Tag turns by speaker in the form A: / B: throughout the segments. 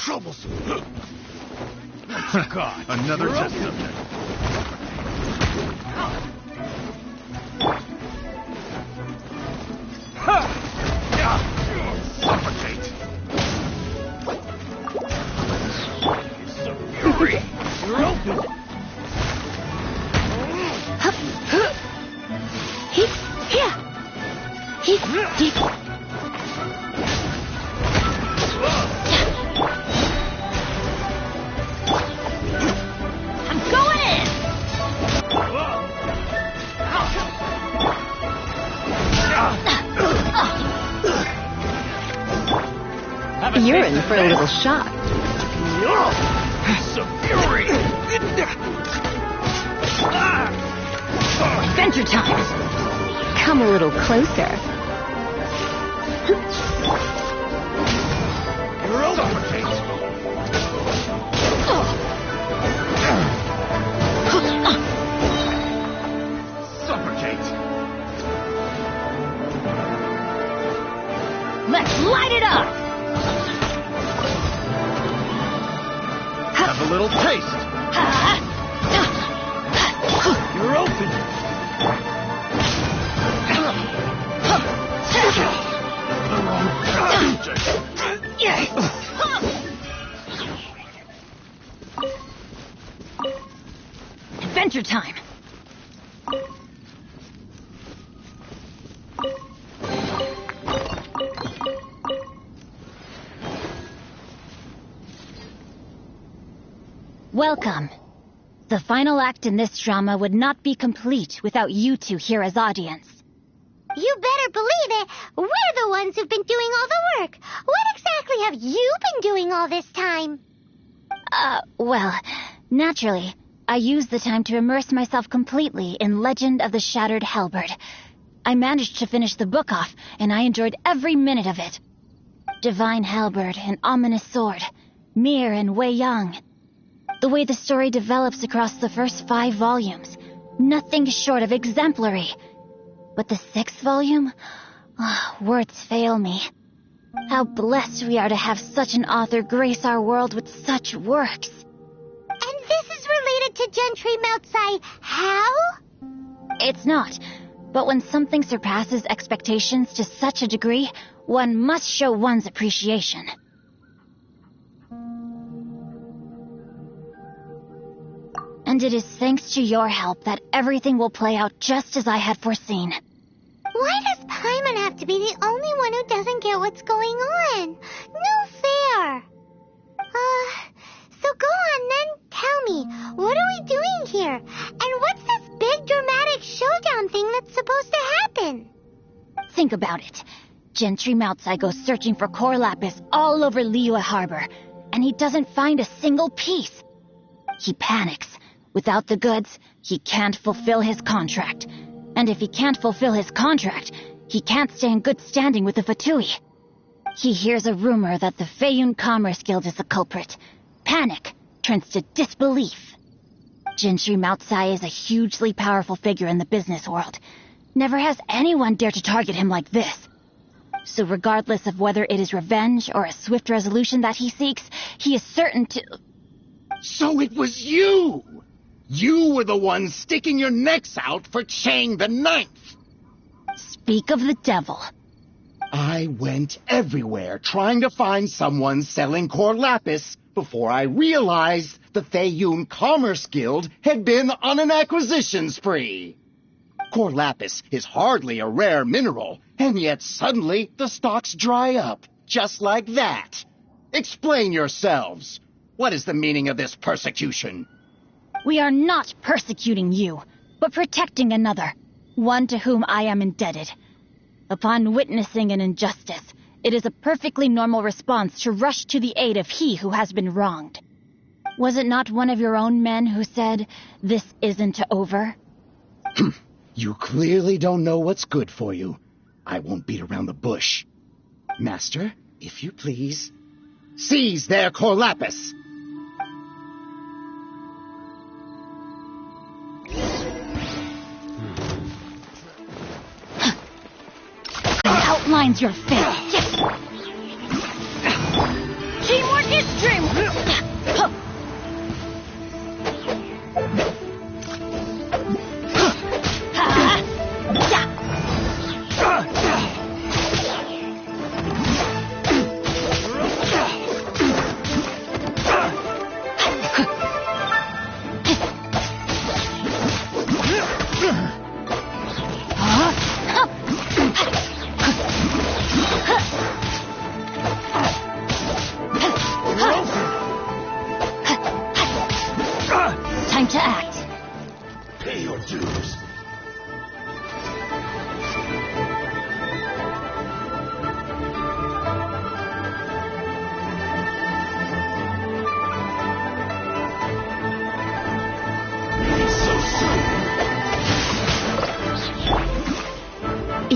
A: troublesome. God,
B: Another test subject.
A: Suffocate. Some fury. You're open.
C: I'm going in.
D: You're in for a little shock.
A: Some fury.
C: Adventure time.
D: Come a little closer.
A: You're open. Suffocate. Suffocate.
C: Let's light it up.
B: Have a little taste.
A: You're open.
C: Adventure time. Welcome. The final act in this drama would not be complete without you two here as audience.
E: You better believe it. We're the ones who've been doing all the work. What exactly have you been doing all this time?
C: Well, naturally, I used the time to immerse myself completely in Legend of the Shattered Halberd. I managed to finish the book off, and I enjoyed every minute of it. Divine Halberd, an ominous sword, Mir and Wei Yang. The way the story develops across the first 5 volumes, nothing short of exemplary. But the 6th volume? Words fail me. How blessed we are to have such an author grace our world with such works.
E: And this is related to Gentry Moutsai. How?
C: It's not. But when something surpasses expectations to such a degree, one must show one's appreciation. And it is thanks to your help that everything will play out just as I had foreseen.
E: Why does Paimon have to be the only one who doesn't get what's going on? No fair. So go on then. Tell me, what are we doing here? And what's this big dramatic showdown thing that's supposed to happen?
C: Think about it. Gentry Moutsai goes searching for core lapis all over Liyue Harbor, and he doesn't find a single piece. He panics. Without the goods, he can't fulfill his contract. And if he can't fulfill his contract, he can't stay in good standing with the Fatui. He hears a rumor that the Feiyun Commerce Guild is the culprit. Panic turns to disbelief. Gentry Moutsai is a hugely powerful figure in the business world. Never has anyone dared to target him like this. So regardless of whether it is revenge or a swift resolution that he seeks, he is certain to...
F: So it was you! You were the one sticking your necks out for Chang the Ninth!
C: Speak of the devil.
F: I went everywhere trying to find someone selling core lapis before I realized the Feiyun Commerce Guild had been on an acquisition spree. Core lapis is hardly a rare mineral, and yet suddenly the stocks dry up, just like that. Explain yourselves. What is the meaning of this persecution?
C: We are not persecuting you, but protecting another, one to whom I am indebted. Upon witnessing an injustice, it is a perfectly normal response to rush to the aid of he who has been wronged. Was it not one of your own men who said, "This isn't over"?
F: You clearly don't know what's good for you. I won't beat around the bush. Master, if you please, seize their core lapis!
C: Outlines your fate. Teamwork is dreamwork.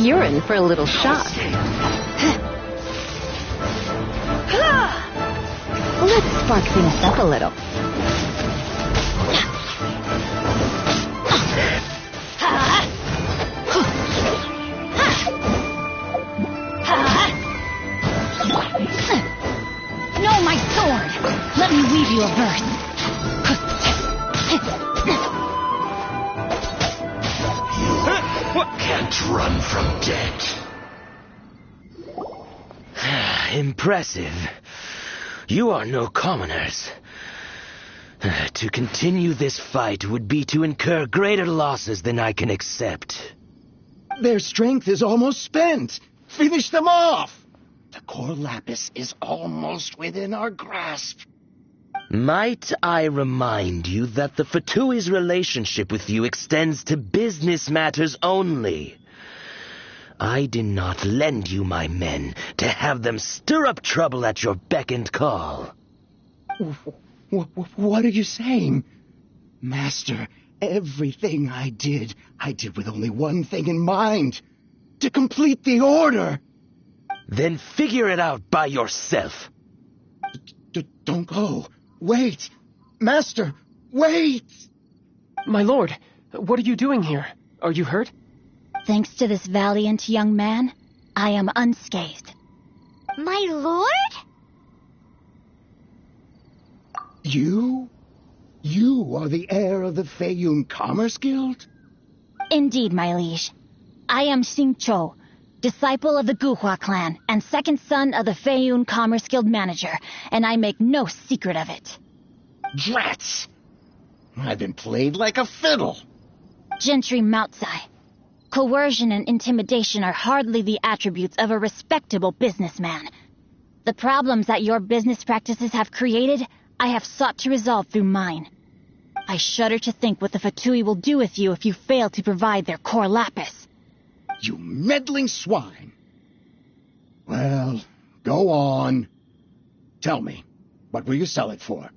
D: You're in for a little shock. Let's spark things up a little.
C: No, my sword! Let me weave you a verse.
B: Can't run from death. Impressive. You are no commoners. To continue this fight would be to incur greater losses than I can accept.
F: Their strength is almost spent. Finish them off. The core lapis is almost within our grasp.
B: Might I remind you that the Fatui's relationship with you extends to business matters only? I did not lend you my men to have them stir up trouble at your beck and call.
F: What are you saying? Master, everything I did with only one thing in mind. To complete the order.
B: Then figure it out by yourself.
F: Don't go. Wait! Master, wait!
G: My lord, what are you doing here? Are you hurt?
C: Thanks to this valiant young man, I am unscathed.
E: My lord?
F: You? You are the heir of the Feiyun Commerce Guild?
C: Indeed, my liege. I am Xing Chou, disciple of the Guhua clan and second son of the Feiyun Commerce Guild manager, and I make no secret of it.
F: Drats! I've been played like a fiddle.
C: Gentry Moutsai. Coercion and intimidation are hardly the attributes of a respectable businessman. The problems that your business practices have created, I have sought to resolve through mine. I shudder to think what the Fatui will do with you if you fail to provide their core lapis.
F: You meddling swine. Well, go on. Tell me, what will you sell it for?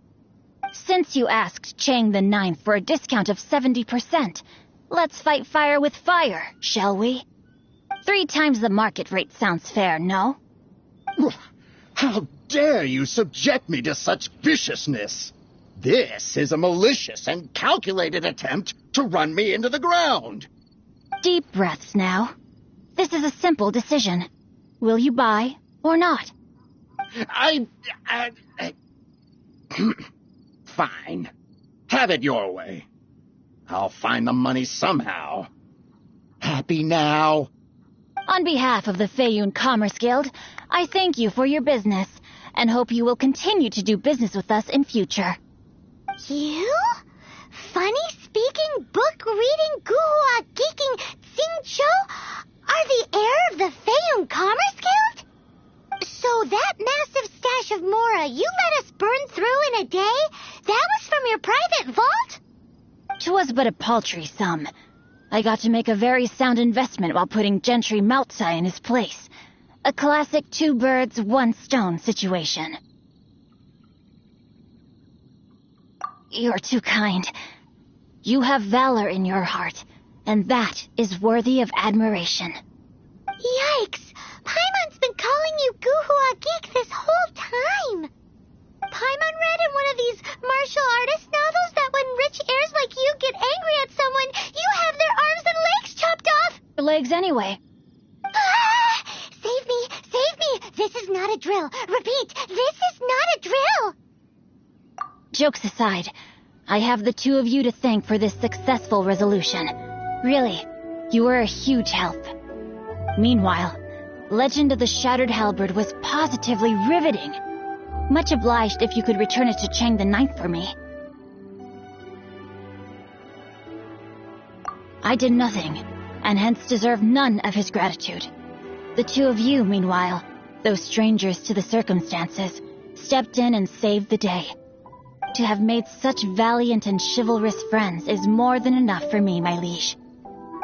C: Since you asked Chang the Ninth for a discount of 70%, let's fight fire with fire, shall we? 3 times the market rate sounds fair, no?
F: How dare you subject me to such viciousness? This is a malicious and calculated attempt to run me into the ground.
C: Deep breaths now. This is a simple decision. Will you buy or not?
F: Fine. Have it your way. I'll find the money somehow. Happy now?
C: On behalf of the Feiyun Commerce Guild, I thank you for your business and hope you will continue to do business with us in future.
E: You? Funny-speaking, book-reading, guhua geeking Xing Chou are the heir of the Feiyun Commerce Guild? So that massive stash of Mora you let us burn through in a day, that was from your private vault?
C: 'Twas but a paltry sum. I got to make a very sound investment while putting Gentry Moutsai in his place. A classic 2 birds, 1 stone situation. You're too kind. You have valor in your heart, and that is worthy of admiration.
E: Yikes! Paimon's been calling you Guhua Geek this whole time. Paimon read in one of these martial artist novels that when rich heirs like you get angry at someone, you have their arms and legs chopped off.
C: Your legs anyway.
E: Ah! Save me! Save me! This is not a drill. Repeat, this is not a drill.
C: Jokes aside, I have the 2 of you to thank for this successful resolution. Really, you were a huge help. Meanwhile, Legend of the Shattered Halberd was positively riveting. Much obliged if you could return it to Chang the Ninth for me. I did nothing, and hence deserve none of his gratitude. The 2 of you, meanwhile, though strangers to the circumstances, stepped in and saved the day. To have made such valiant and chivalrous friends is more than enough for me, my liege.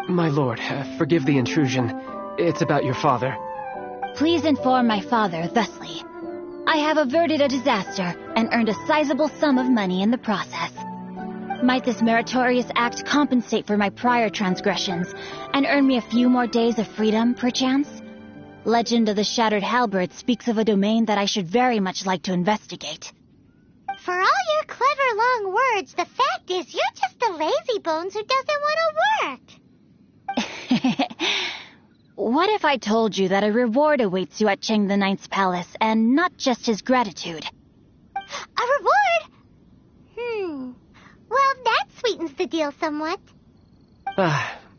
G: My lord, forgive the intrusion. It's about your father.
C: Please inform my father thusly. I have averted a disaster and earned a sizable sum of money in the process. Might this meritorious act compensate for my prior transgressions, and earn me a few more days of freedom, perchance? Legend of the Shattered Halberd speaks of a domain that I should very much like to investigate.
E: For all your clever long words, the fact is you're just a lazybones who doesn't want to work.
C: What if I told you that a reward awaits you at Cheng the Ninth's palace, and not just his gratitude?
E: A reward? Well, that sweetens the deal somewhat.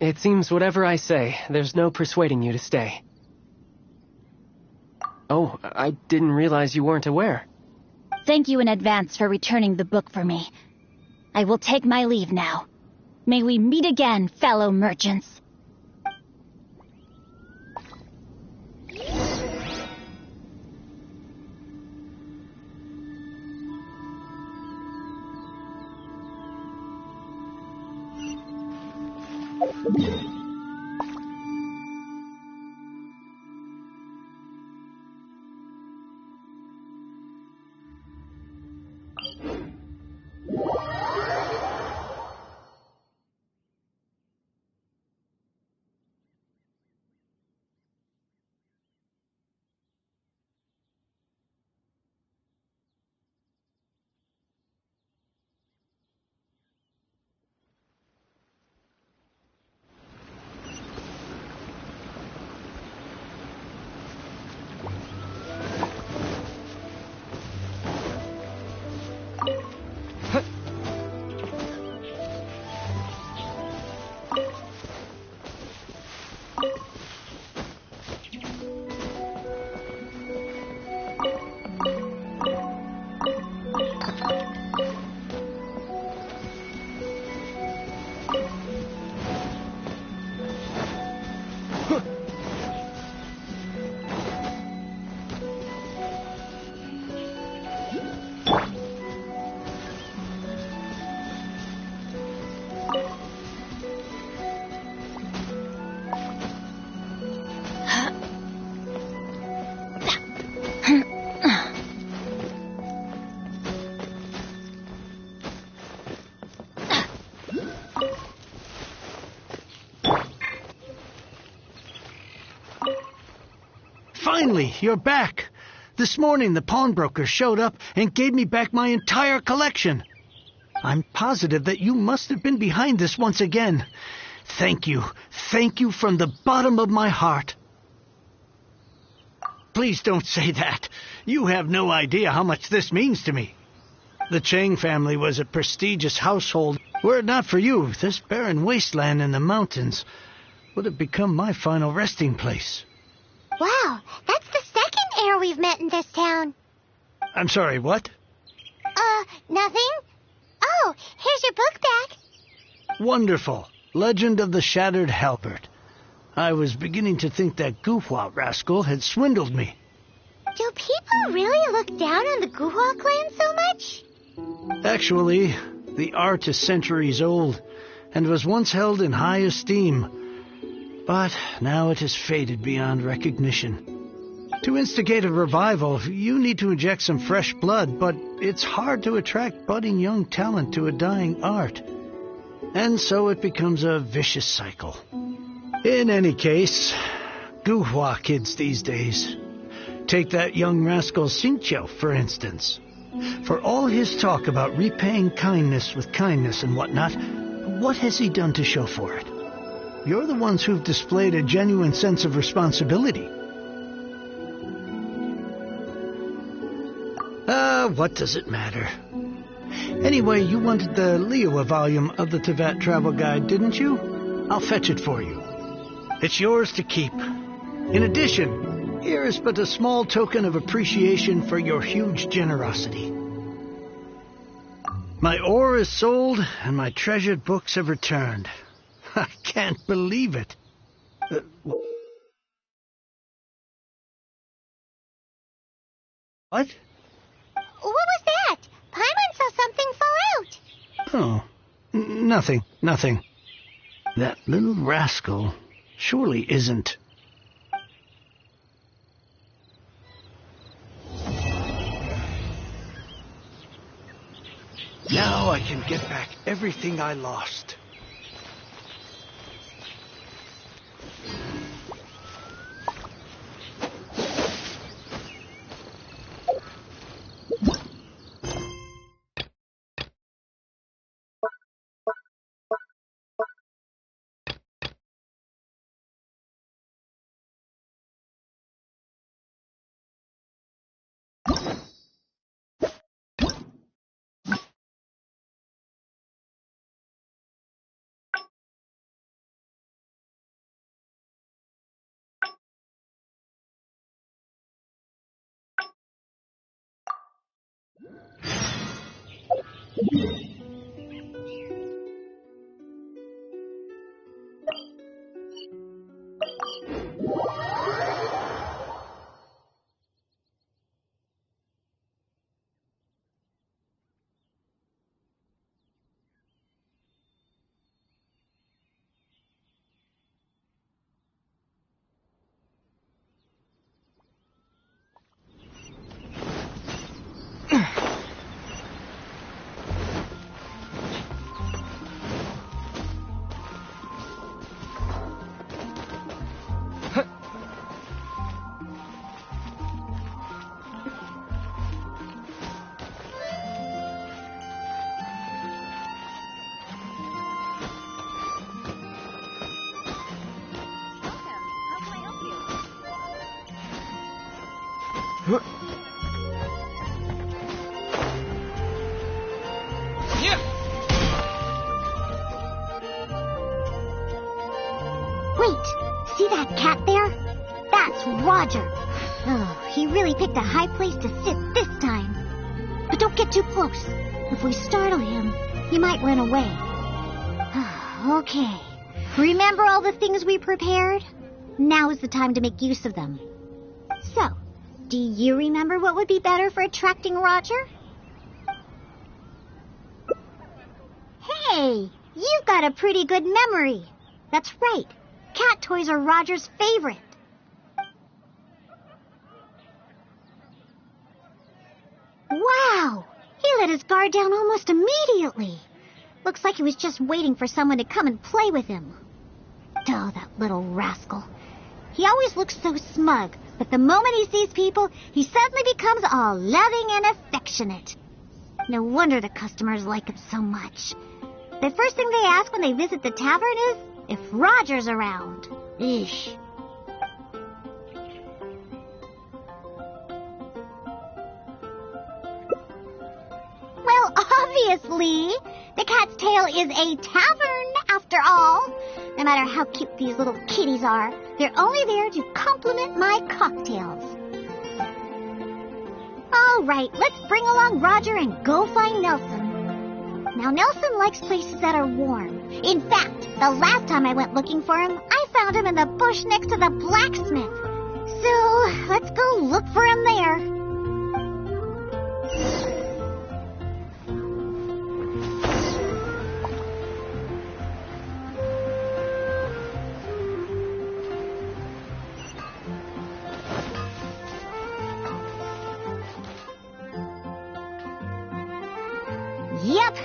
G: It seems whatever I say, there's no persuading you to stay. Oh, I didn't realize you weren't aware.
C: Thank you in advance for returning the book for me. I will take my leave now. May we meet again, fellow merchants.
H: Finally, you're back. This morning, the pawnbroker showed up and gave me back my entire collection. I'm positive that you must have been behind this once again. Thank you. Thank you from the bottom of my heart. Please don't say that. You have no idea how much this means to me. The Chang family was a prestigious household. Were it not for you, this barren wasteland in the mountains would have become my final resting place.
E: Wow, that's the second heir we've met in this town.
H: I'm sorry, what?
E: Nothing. Oh, here's your book back.
H: Wonderful. Legend of the Shattered Halberd. I was beginning to think that Guhua rascal had swindled me.
E: Do people really look down on the Guhua clan so much?
H: Actually, the art is centuries old and was once held in high esteem. But now it has faded beyond recognition. To instigate a revival, you need to inject some fresh blood, but it's hard to attract budding young talent to a dying art. And so it becomes a vicious cycle. In any case, Guhua kids these days. Take that young rascal Xingqiu, for instance. For all his talk about repaying kindness with kindness and whatnot, what has he done to show for it? You're the ones who've displayed a genuine sense of responsibility. What does it matter? Anyway, you wanted the Liyue volume of the Teyvat Travel Guide, didn't you? I'll fetch it for you. It's yours to keep. In addition, here is but a small token of appreciation for your huge generosity. My ore is sold, and my treasured books have returned. I can't believe it. What?
E: What was that? Paimon saw something fall out.
H: Oh, nothing. That little rascal surely isn't. Now I can get back everything I lost.
E: Wait, see that cat there? That's Roger. Oh, he really picked a high place to sit this time. But don't get too close. If we startle him, he might run away. Okay. Remember all the things we prepared? Now is the time to make use of them. So, do you remember what would be better for attracting Roger? Hey, you've got a pretty good memory. That's right. Cat toys are Roger's favorite. Wow! He let his guard down almost immediately. Looks like he was just waiting for someone to come and play with him. Oh, that little rascal. He always looks so smug, but the moment he sees people, he suddenly becomes all loving and affectionate. No wonder the customers like him so much. The first thing they ask when they visit the tavern is if Roger's around. Eesh. Well, obviously, the Cat's Tail is a tavern, after all. No matter how cute these little kitties are, they're only there to compliment my cocktails. All right, let's bring along Roger and go find Nelson. Now, Nelson likes places that are warm. In fact, the last time I went looking for him, I found him in the bush next to the blacksmith. So, let's go look for him there. Yep,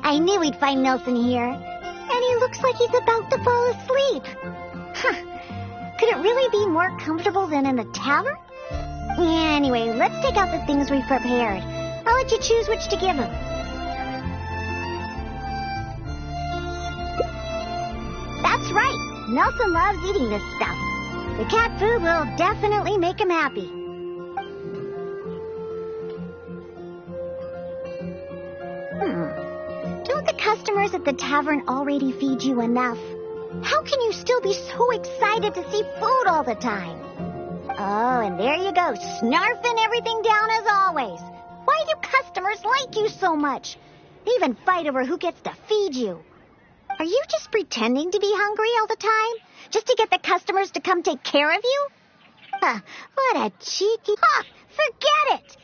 E: I knew we'd find Nelson here. And he looks like he's about to fall asleep. Could it really be more comfortable than in the tavern? Anyway, let's take out the things we've prepared. I'll let you choose which to give him. That's right. Nelson loves eating this stuff. The cat food will definitely make him happy. Don't the customers at the tavern already feed you enough? How can you still be so excited to see food all the time? Oh, and there you go, snarfing everything down as always. Why do customers like you so much? They even fight over who gets to feed you. Are you just pretending to be hungry all the time? Just to get the customers to come take care of you? What a cheeky... forget it!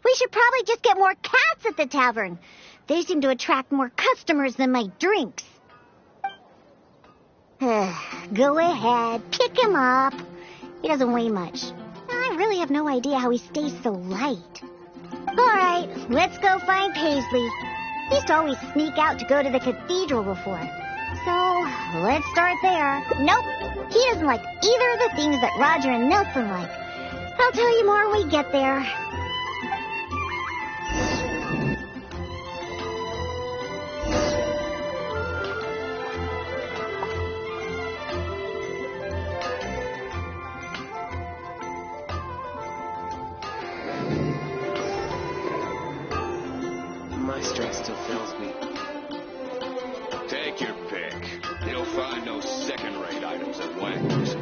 E: We should probably just get more cats at the tavern. They seem to attract more customers than my drinks. Go ahead, pick him up. He doesn't weigh much. I really have no idea how he stays so light. All right, let's go find Paisley. He used to always sneak out to go to the cathedral before. So, let's start there. Nope, he doesn't like either of the things that Roger and Nelson like. I'll tell you more when we get there.
G: My strength still fails me.
A: Take your pick. You'll find no second-rate items at Wang's.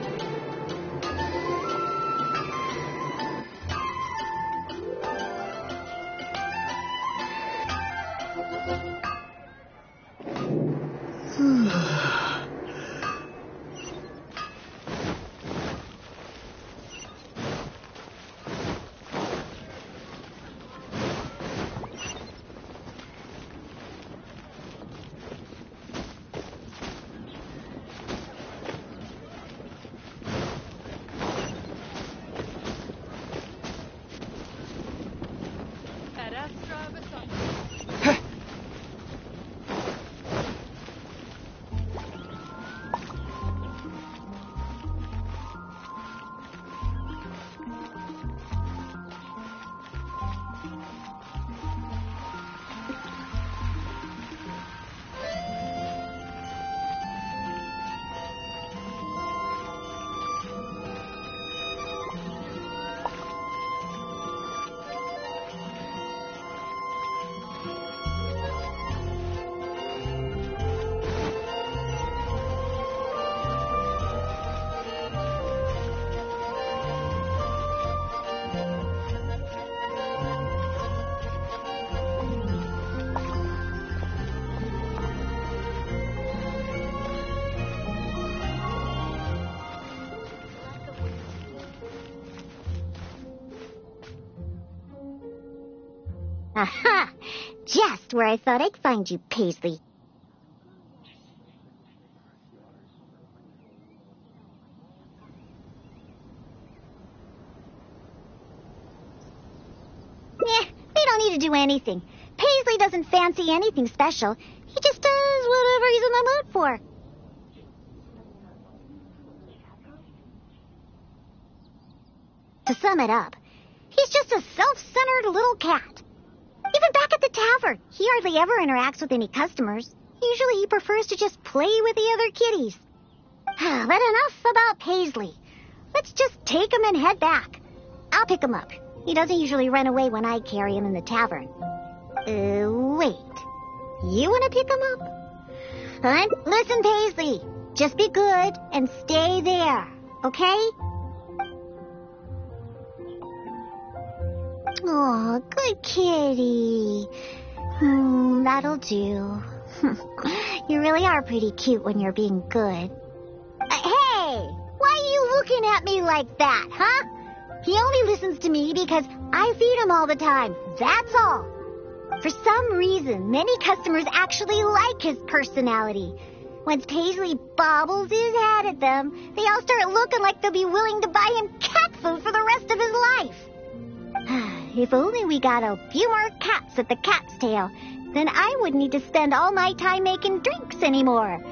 E: Aha! Just where I thought I'd find you, Paisley. They don't need to do anything. Paisley doesn't fancy anything special. He just does whatever he's in the mood for. To sum it up, he's just a self-centered little cat. Even back at the tavern, he hardly ever interacts with any customers. Usually he prefers to just play with the other kitties. But enough about Paisley. Let's just take him and head back. I'll pick him up. He doesn't usually run away when I carry him in the tavern. Wait. You want to pick him up? Listen, Paisley. Just be good and stay there, okay? Oh, good kitty. That'll do. You really are pretty cute when you're being good. Hey! Why are you looking at me like that, huh? He only listens to me because I feed him all the time. That's all. For some reason, many customers actually like his personality. Once Paisley bobbles his head at them, they all start looking like they'll be willing to buy him cat food for the rest of his life. If only we got a few more cats at the Cat's Tail, then I wouldn't need to spend all my time making drinks anymore.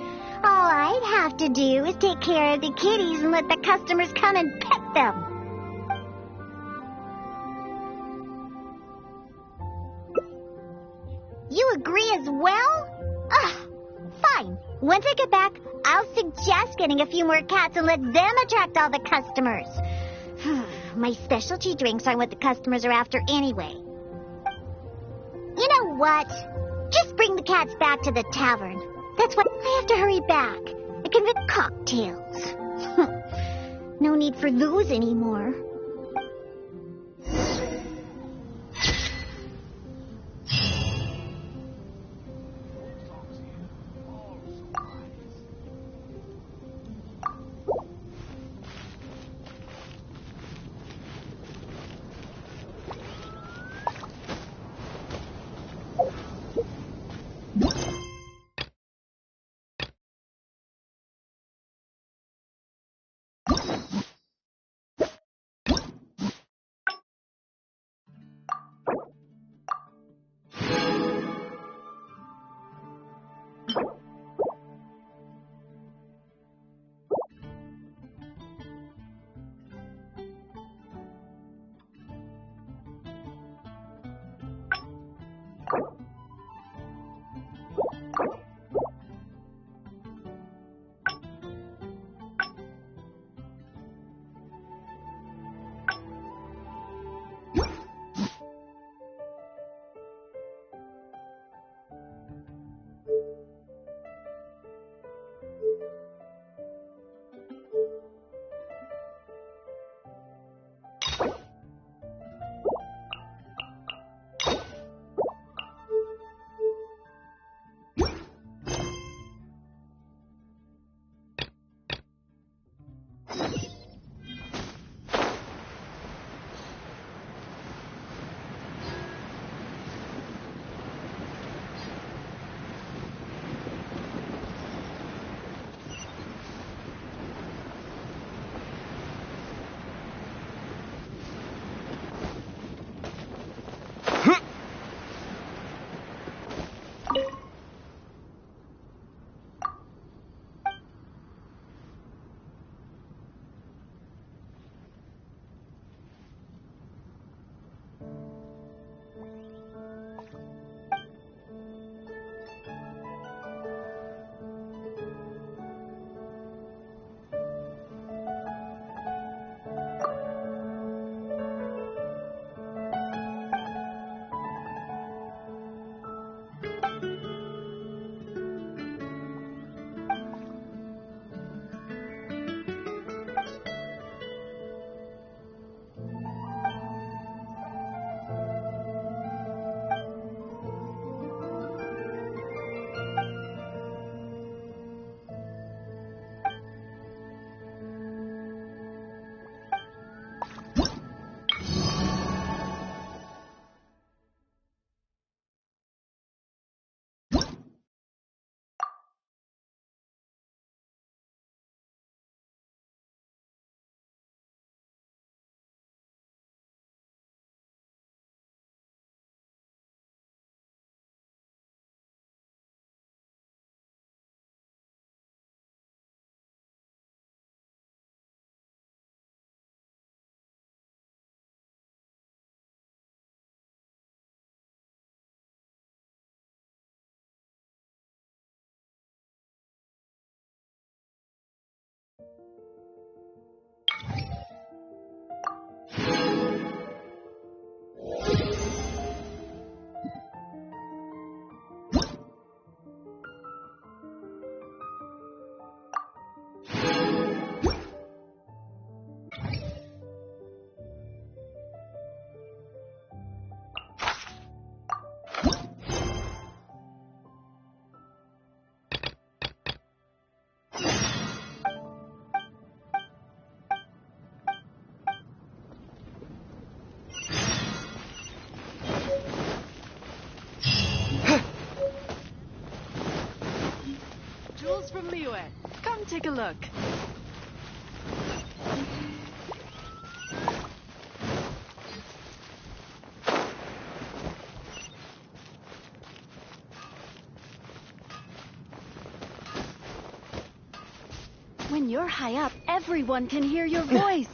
E: All I'd have to do is take care of the kitties and let the customers come and pet them. You agree as well? Fine. Once I get back, I'll suggest getting a few more cats and let them attract all the customers. My specialty drinks aren't what the customers are after anyway. You know what? Just bring the cats back to the tavern. That's what I have to hurry back. I can make cocktails. No need for those anymore.
I: Liyue. Come take a look. When you're high up, everyone can hear your voice.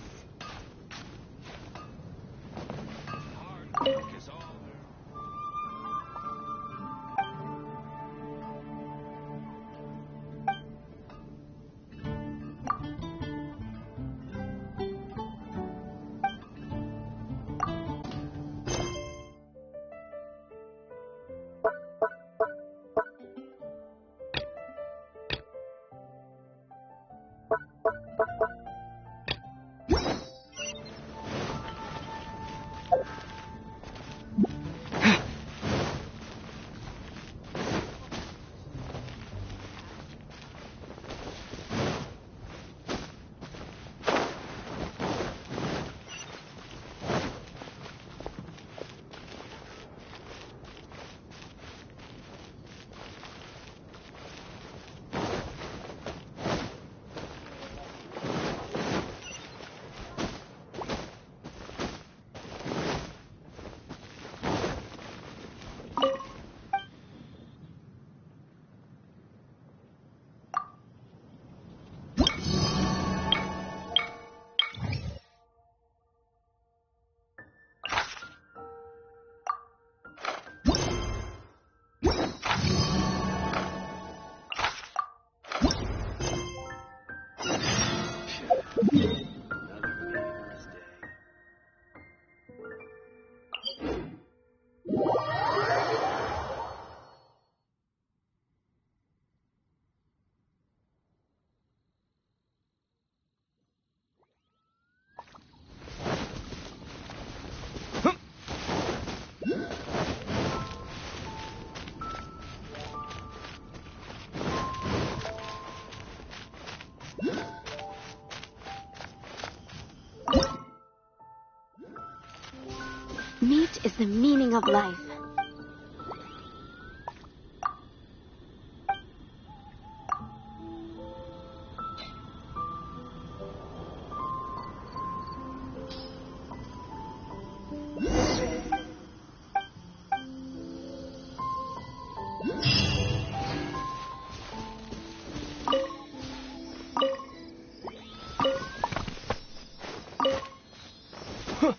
I: Meat is the meaning of life. Huh.